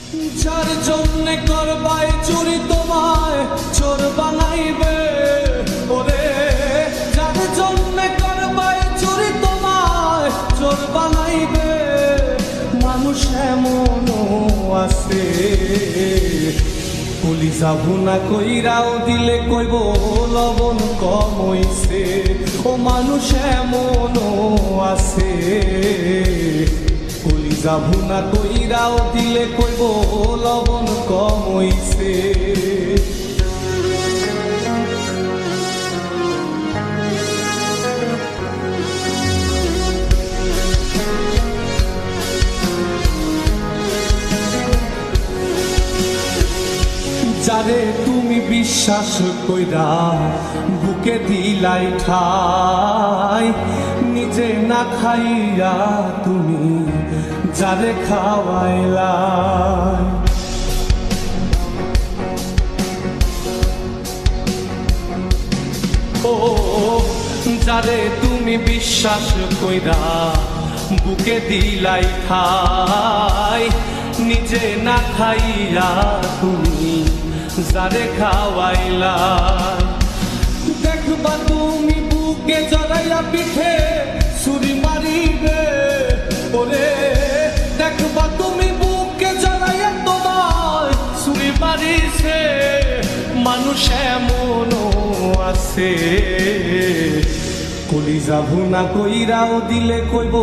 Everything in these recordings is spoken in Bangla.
যার জন্যে করবাই চুরি তোমায় চোর বানাইবে, ওরে যার জন্যে করবাই চুরি তোমায় চোর বানাইবে। মানুষ এমনও আছে কলিজা ভুনা কইরাও দিলে কইব লবণ কম হইছে। ও মানুষ এমনও আছে কলিজা ভুনা কইরাও দিলে কইব লবণ কম হইছে। যারে তুমি বিশ্বাস কইরা বুকে দিলাই ঠাই, নিজে না খাইয়া তুমি যারে খাওয়াইলাই। ও যারে তুমি বিশ্বাস কইরা বুকে দিলাই ঠাই, নিজে না খাইয়া তুমি যারে খাওয়াইলা। দেখবা তুমি বুকে জড়াইয়া পিঠে ছুরি মারিবে, ওরে দেখবা তুমি বুকে জড়াইয়া তোমায় ছুরি মারিছে। মানুষ এমনও আছে কলিজা ভুনা কইরাও দিলে কইব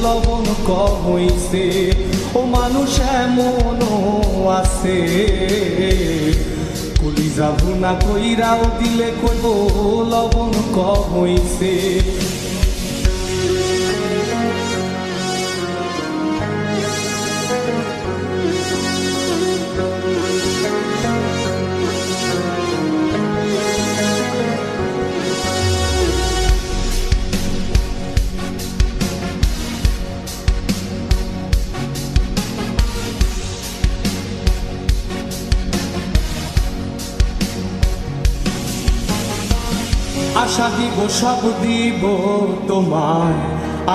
লবণ কম হইছে। ও মানুষ এমনও আছে কলিজা ভুনা কইরাও দিলে কইব লবণ কম হইছে। আশা দিব সব দিব তোমার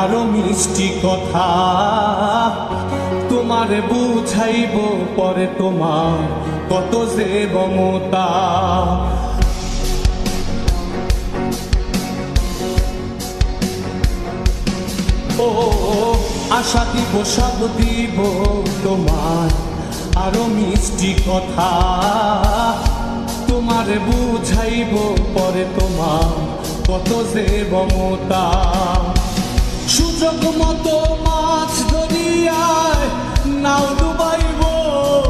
আরো মিষ্টি কথা, তোমারে বুঝাইব পরে তোমার কত যে মমতা। ও আশা দিব সব দিব তোমার আরো মিষ্টি কথা, তোমারে বুঝাইব পরে তোমার কত যে মমতা। সুযোগ মতো মাছ ধরিয়ায় নাও ডুবাইব,